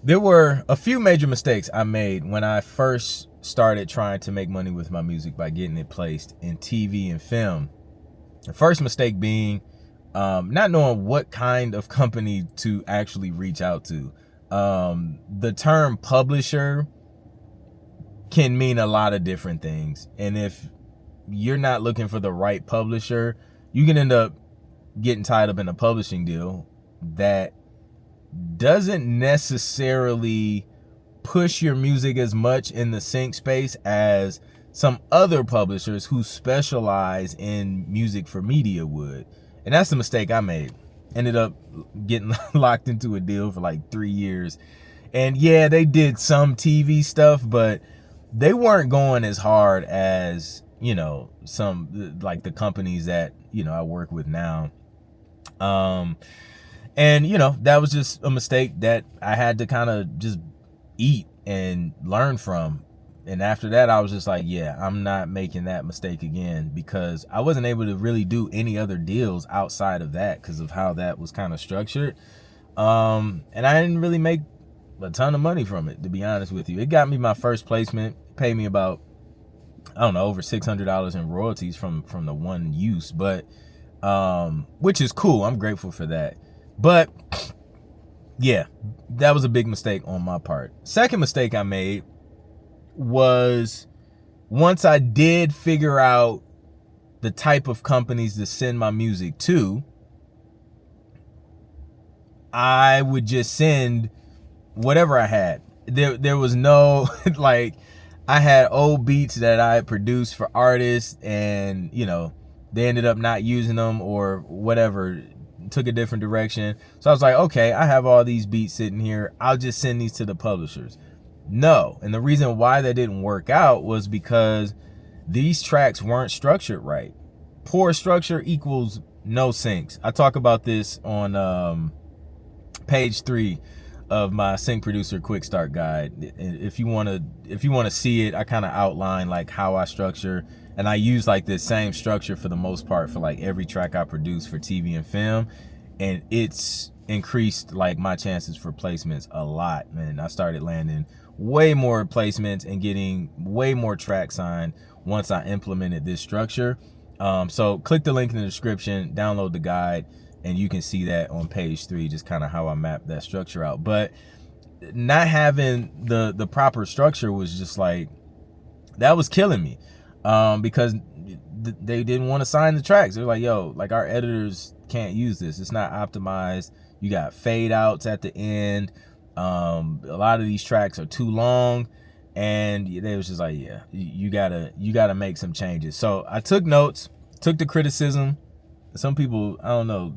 There were a few major mistakes I made when I first started trying to make money with my music by getting it placed in TV and film. The first mistake being not knowing what kind of company to actually reach out to. The term publisher can mean a lot of different things. And if you're not looking for the right publisher, you can end up getting tied up in a publishing deal that doesn't necessarily push your music as much in the sync space as some other publishers who specialize in music for media would. And that's the mistake I made. Ended up getting locked into a deal for like 3 years. And yeah, they did some TV stuff, but they weren't going as hard as, some like the companies that, I work with now. And that was just a mistake that I had to kind of just eat and learn from. And after that, I was just like, yeah, I'm not making that mistake again, because I wasn't able to really do any other deals outside of that because of how that was kind of structured. And I didn't really make a ton of money from it, to be honest with you. It got me my first placement, paid me about, I don't know, over $600 in royalties from the one use, but which is cool. I'm grateful for that. But yeah, that was a big mistake on my part. Second mistake I made was, once I did figure out the type of companies to send my music to, I would just send whatever I had. There was no like, I had old beats that I had produced for artists, and they ended up not using them or whatever, took a different direction. So I was like, okay, I have all these beats sitting here, I'll just send these to the publishers. No. And the reason why that didn't work out was because these tracks weren't structured right. Poor structure equals no syncs. I talk about this on page 3 of my sync producer quick start guide. If you want to see it, I kind of outline like how I structure, and I use like this same structure for the most part for like every track I produce for TV and film, and it's increased like my chances for placements a lot, man. I started landing way more placements and getting way more tracks signed once I implemented this structure. So click the link in the description, download the guide, and you can see that on page 3, just kind of how I map that structure out. But not having the proper structure was just like, that was killing me, because they didn't want to sign the tracks. They're like, yo, like, our editors can't use this, it's not optimized, you got fade outs at the end, a lot of these tracks are too long. And they was just like, yeah, you gotta make some changes. So I took notes, took the criticism. Some people, I don't know,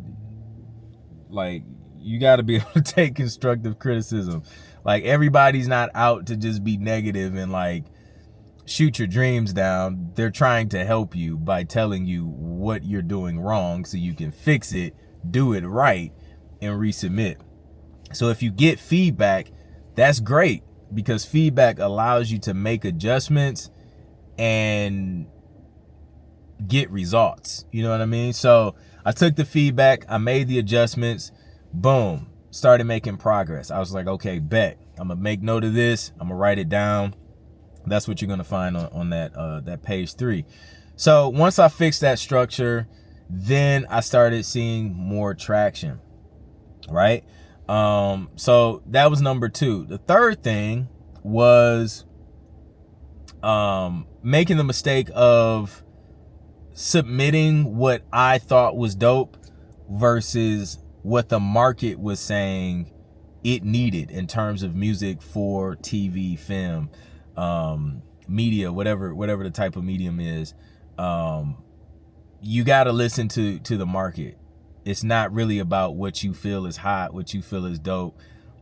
like, you got to be able to take constructive criticism. Like, everybody's not out to just be negative and like shoot your dreams down. They're trying to help you by telling you what you're doing wrong so you can fix it, do it right, and resubmit. So if you get feedback, that's great, because feedback allows you to make adjustments and get results. You know what I mean? So I took the feedback, I made the adjustments, boom, started making progress. I was like, okay, bet, I'm gonna make note of this, I'm gonna write it down. That's what you're gonna find on that page 3. So once I fixed that structure, then I started seeing more traction, right? So that was number 2. The third thing was making the mistake of submitting what I thought was dope versus what the market was saying it needed in terms of music for TV, film, media, whatever the type of medium is. You got to listen to the market. It's not really about what you feel is hot, what you feel is dope,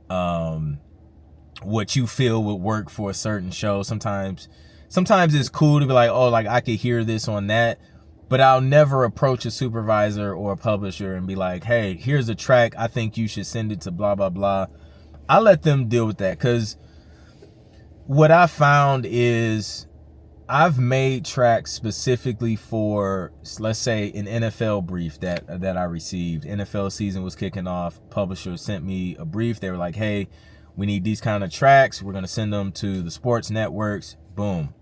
what you feel would work for a certain show. Sometimes it's cool to be like, oh, like, I could hear this on that, but I'll never approach a supervisor or a publisher and be like, hey, here's a track, I think you should send it to blah, blah, blah. I let them deal with that, because what I found is I've made tracks specifically for, let's say, an NFL brief that I received. NFL season was kicking off. Publisher sent me a brief. They were like, hey, We need these kind of tracks. We're going to send them to the sports networks. Boom.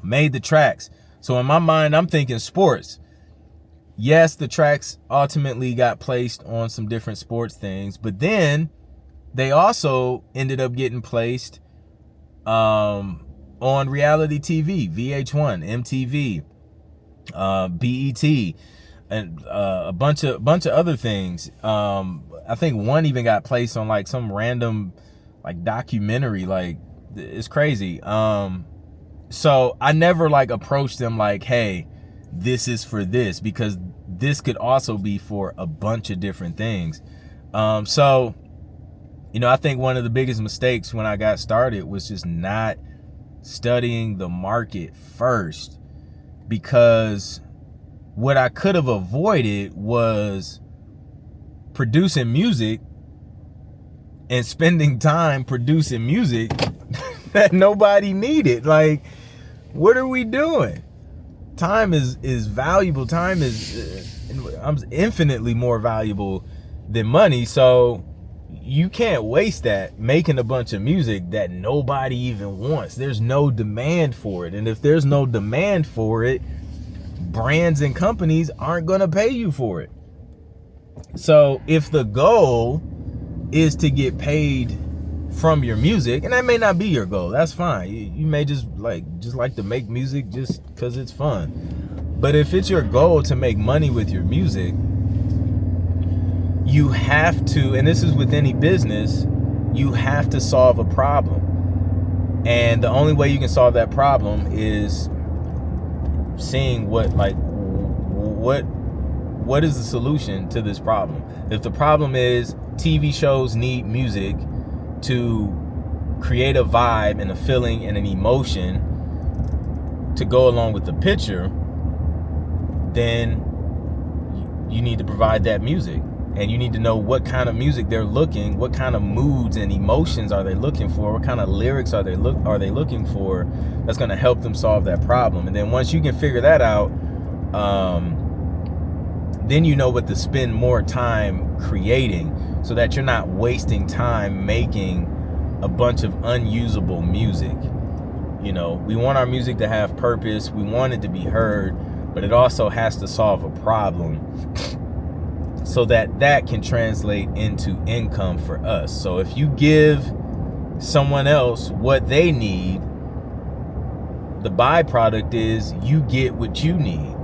Made the tracks. So in my mind, I'm thinking sports. Yes, the tracks ultimately got placed on some different sports things, but then they also ended up getting placed on reality TV, VH1, MTV, BET, and a bunch of other things. I think one even got placed on like some random like documentary. Like, it's crazy. So I never like approached them like, hey, this is for this, because this could also be for a bunch of different things. So, you know, I think one of the biggest mistakes when I got started was just not studying the market first, because what I could have avoided was producing music and spending time producing music that nobody needed. Like, what are we doing? Time is valuable. Time is infinitely more valuable than money. So you can't waste that making a bunch of music that nobody even wants. There's no demand for it. And if there's no demand for it, brands and companies aren't going to pay you for it. So if the goal is to get paid from your music, and that may not be your goal, that's fine. You may just like to make music just because it's fun. But if it's your goal to make money with your music, you have to, and this is with any business, you have to solve a problem. And the only way you can solve that problem is seeing what is the solution to this problem. If the problem is TV shows need music to create a vibe and a feeling and an emotion to go along with the picture, then you need to provide that music. And you need to know what kind of music they're looking, what kind of moods and emotions are they looking for, what kind of lyrics are they looking for that's going to help them solve that problem. And then once you can figure that out, then you know what to spend more time creating, so that you're not wasting time making a bunch of unusable music. You know, we want our music to have purpose. We want it to be heard, but it also has to solve a problem, so that can translate into income for us. So if you give someone else what they need, the byproduct is you get what you need,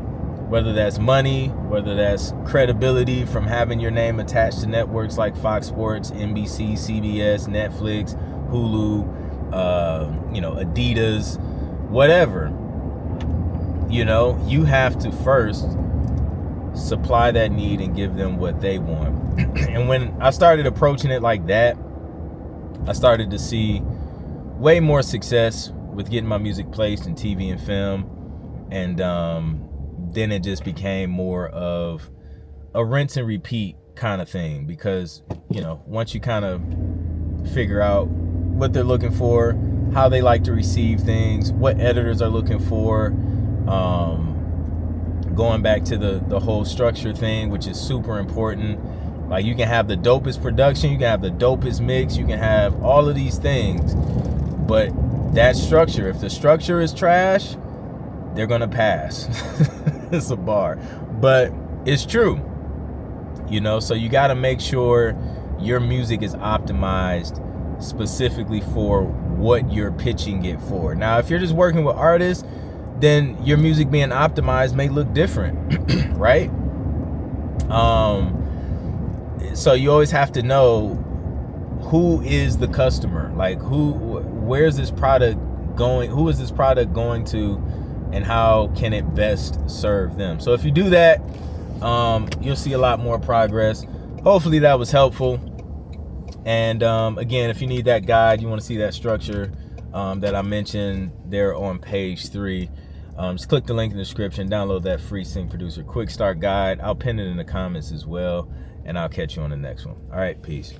whether that's money, whether that's credibility from having your name attached to networks like Fox Sports, NBC, CBS, Netflix, Hulu, Adidas, whatever. You know, you have to first supply that need and give them what they want. And when I started approaching it like that, I started to see way more success with getting my music placed in TV and film. And then it just became more of a rinse and repeat kind of thing, because, you know, once you kind of figure out what they're looking for, how they like to receive things, what editors are looking for, going back to the whole structure thing, which is super important. Like, you can have the dopest production, you can have the dopest mix, you can have all of these things, but that structure, if the structure is trash, they're gonna pass. It's a bar, but it's true, you know. So you got to make sure your music is optimized specifically for what you're pitching it for. Now, if you're just working with artists, then your music being optimized may look different, right? So you always have to know who is the customer, like where's this product going, who is this product going to, and how can it best serve them. So if you do that, you'll see a lot more progress. Hopefully that was helpful. And again, if you need that guide, you want to see that structure that I mentioned there on page 3, just click the link in the description, download that free Sync Producer Quick Start Guide. I'll pin it in the comments as well, and I'll catch you on the next one. All right, peace.